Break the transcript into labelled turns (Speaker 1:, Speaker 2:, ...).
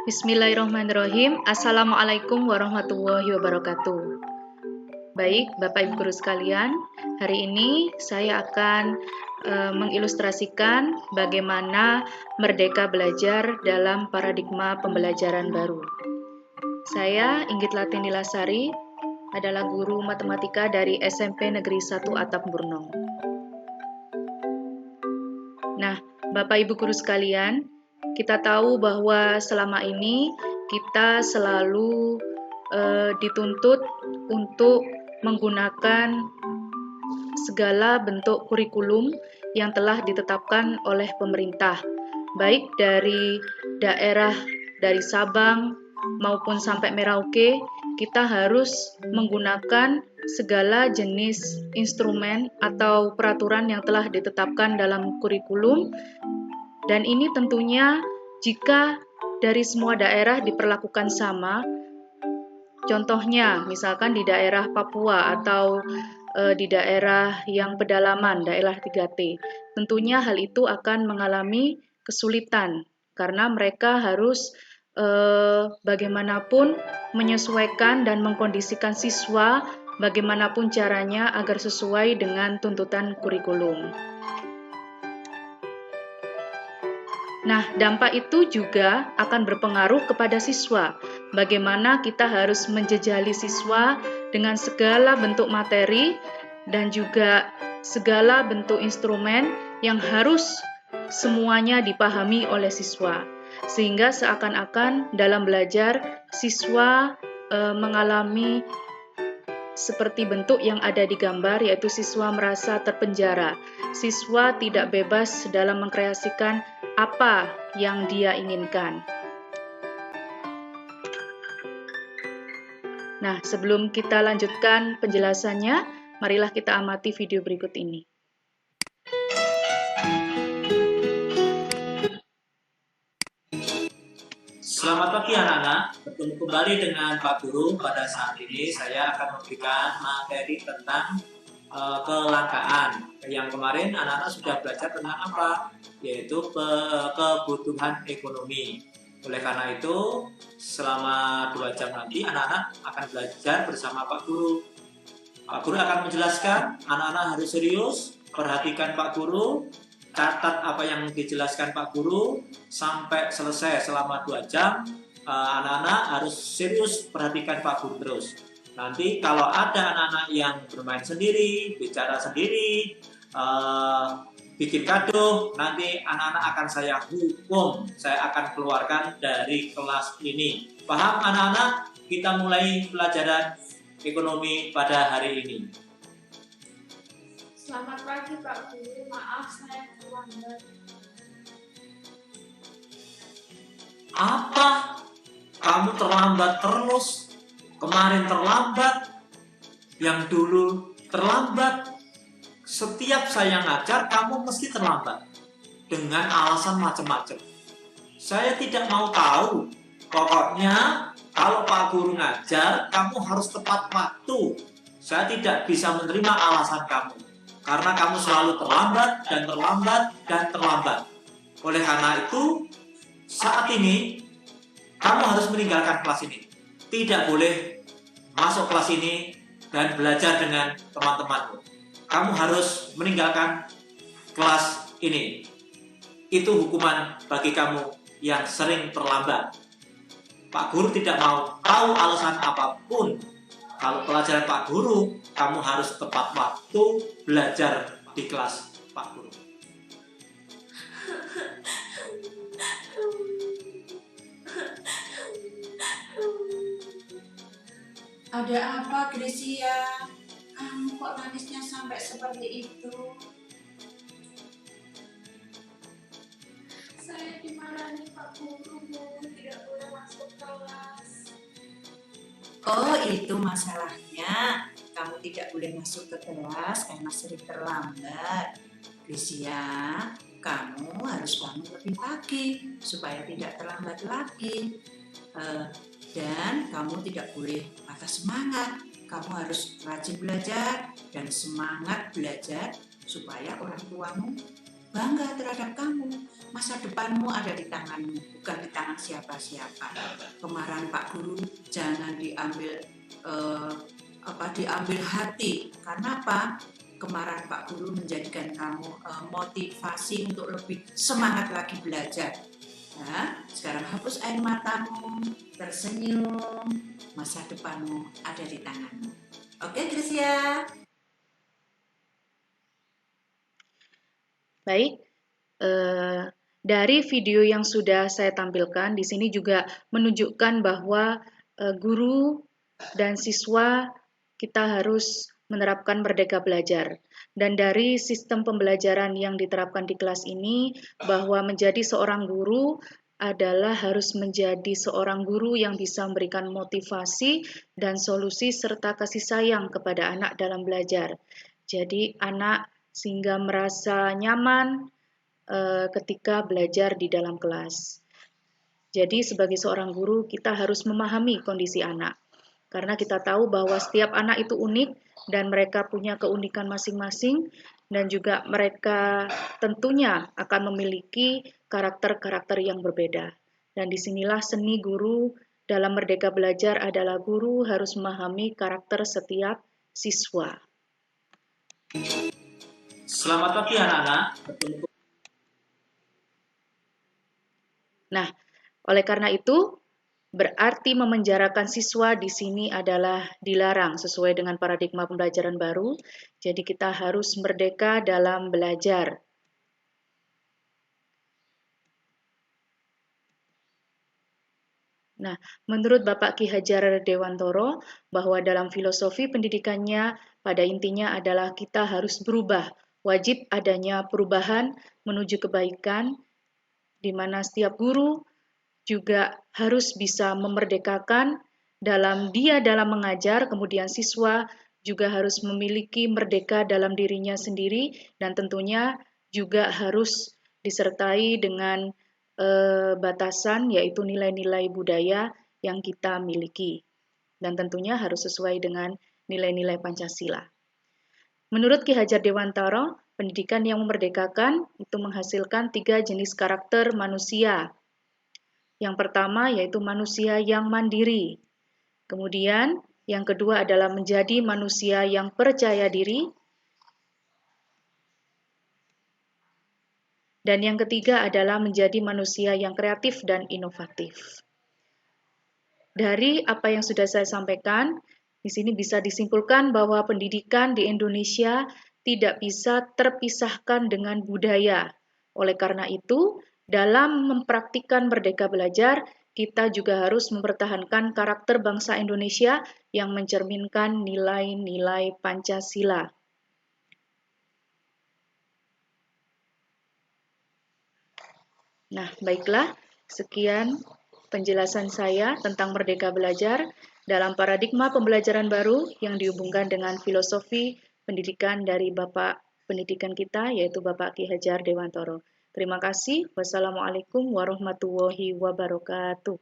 Speaker 1: Bismillahirrahmanirrahim. Assalamualaikum warahmatullahi wabarakatuh. Baik, Bapak Ibu Guru sekalian, hari ini saya akan mengilustrasikan bagaimana merdeka belajar dalam paradigma pembelajaran baru. Saya Inggit Latini Lasari, adalah guru matematika dari SMP Negeri 1 Atap Burnong. Nah, Bapak Ibu Guru sekalian, kita tahu bahwa selama ini kita selalu dituntut untuk menggunakan segala bentuk kurikulum yang telah ditetapkan oleh pemerintah, baik dari daerah dari Sabang maupun sampai Merauke. Kita harus menggunakan segala jenis instrumen atau peraturan yang telah ditetapkan dalam kurikulum, dan ini tentunya jika dari semua daerah diperlakukan sama. Contohnya misalkan di daerah Papua atau di daerah yang pedalaman, daerah 3T, tentunya hal itu akan mengalami kesulitan karena mereka harus bagaimanapun menyesuaikan dan mengkondisikan siswa bagaimanapun caranya agar sesuai dengan tuntutan kurikulum. Nah, dampak itu juga akan berpengaruh kepada siswa. Bagaimana kita harus menjejali siswa dengan segala bentuk materi dan juga segala bentuk instrumen yang harus semuanya dipahami oleh siswa. Sehingga seakan-akan dalam belajar siswa mengalami seperti bentuk yang ada di gambar, yaitu siswa merasa terpenjara. Siswa tidak bebas dalam mengkreasikan apa yang dia inginkan. Nah, sebelum kita lanjutkan penjelasannya, marilah kita amati video berikut ini.
Speaker 2: Selamat pagi anak-anak, bertemu kembali dengan Pak Guru. Pada saat ini saya akan memberikan materi tentang kelangkaan. Yang kemarin anak-anak sudah belajar tentang apa? Yaitu kebutuhan ekonomi. Oleh karena itu, selama 2 jam nanti anak-anak akan belajar bersama Pak Guru. Pak Guru akan menjelaskan, anak-anak harus serius, perhatikan Pak Guru, catat apa yang dijelaskan Pak Guru sampai selesai selama 2 jam. Anak-anak harus serius perhatikan Pak Guru terus. Nanti kalau ada anak-anak yang bermain sendiri, bicara sendiri, bikin gaduh, nanti anak-anak akan saya hukum, saya akan keluarkan dari kelas ini. Paham anak-anak? Kita mulai pelajaran ekonomi pada hari ini.
Speaker 3: Selamat pagi Pak Guru, maaf saya terlambat.
Speaker 2: Apa? Kamu terlambat terus? Kemarin terlambat, yang dulu terlambat. Setiap saya ngajar, kamu mesti terlambat. Dengan alasan macam-macam. Saya tidak mau tahu. Pokoknya, kalau Pak Guru ngajar, kamu harus tepat waktu. Saya tidak bisa menerima alasan kamu. Karena kamu selalu terlambat, dan terlambat, dan terlambat. Oleh karena itu, saat ini, kamu harus meninggalkan kelas ini. Tidak boleh masuk kelas ini dan belajar dengan teman-temanmu. Kamu harus meninggalkan kelas ini. Itu hukuman bagi kamu yang sering terlambat. Pak Guru tidak mau tahu alasan apapun. Kalau pelajaran Pak Guru, kamu harus tepat waktu belajar di kelas Pak Guru.
Speaker 4: Ada apa, Grecia? Kamu kok nangisnya sampai seperti itu?
Speaker 3: Saya dimarahi Pak Guru, tidak boleh masuk kelas.
Speaker 4: Oh, itu masalahnya. Kamu tidak boleh masuk ke kelas karena sering terlambat. Grecia, kamu harus bangun lebih pagi supaya tidak terlambat lagi. Dan kamu tidak boleh patah semangat. Kamu harus rajin belajar dan semangat belajar supaya orang tuamu bangga terhadap kamu. Masa depanmu ada di tanganmu, bukan di tangan siapa-siapa. Kemarahan Pak Guru jangan diambil diambil hati. Karena apa? Kemarahan Pak Guru menjadikan kamu motivasi untuk lebih semangat lagi belajar. Nah, sekarang hapus air matamu, tersenyum, masa depanmu ada di tanganmu. Oke, Gracia?
Speaker 1: Baik, dari video yang sudah saya tampilkan, di sini juga menunjukkan bahwa guru dan siswa kita harus menerapkan merdeka belajar. Dan dari sistem pembelajaran yang diterapkan di kelas ini, bahwa menjadi seorang guru adalah harus menjadi seorang guru yang bisa memberikan motivasi dan solusi serta kasih sayang kepada anak dalam belajar. Jadi anak sehingga merasa nyaman ketika belajar di dalam kelas. Jadi sebagai seorang guru kita harus memahami kondisi anak. Karena kita tahu bahwa setiap anak itu unik dan mereka punya keunikan masing-masing dan juga mereka tentunya akan memiliki karakter-karakter yang berbeda. Dan disinilah seni guru dalam Merdeka Belajar adalah guru harus memahami karakter setiap siswa.
Speaker 2: Selamat pagi anak-anak.
Speaker 1: Nah, oleh karena itu, berarti memenjarakan siswa di sini adalah dilarang sesuai dengan paradigma pembelajaran baru. Jadi kita harus merdeka dalam belajar. Nah, menurut Bapak Ki Hajar Dewantoro, bahwa dalam filosofi pendidikannya pada intinya adalah kita harus berubah. Wajib adanya perubahan menuju kebaikan, di mana setiap guru juga harus bisa memerdekakan dalam mengajar, kemudian siswa juga harus memiliki merdeka dalam dirinya sendiri dan tentunya juga harus disertai dengan batasan yaitu nilai-nilai budaya yang kita miliki dan tentunya harus sesuai dengan nilai-nilai Pancasila. Menurut Ki Hajar Dewantoro, pendidikan yang memerdekakan itu menghasilkan 3 jenis karakter manusia. Yang pertama yaitu manusia yang mandiri. Kemudian yang kedua adalah menjadi manusia yang percaya diri. Dan yang ketiga adalah menjadi manusia yang kreatif dan inovatif. Dari apa yang sudah saya sampaikan, di sini bisa disimpulkan bahwa pendidikan di Indonesia tidak bisa terpisahkan dengan budaya. Oleh karena itu, dalam mempraktikkan Merdeka Belajar, kita juga harus mempertahankan karakter bangsa Indonesia yang mencerminkan nilai-nilai Pancasila. Nah, baiklah, sekian penjelasan saya tentang Merdeka Belajar dalam paradigma pembelajaran baru yang dihubungkan dengan filosofi pendidikan dari Bapak Pendidikan kita, yaitu Bapak Ki Hajar Dewantoro. Terima kasih. Wassalamualaikum warahmatullahi wabarakatuh.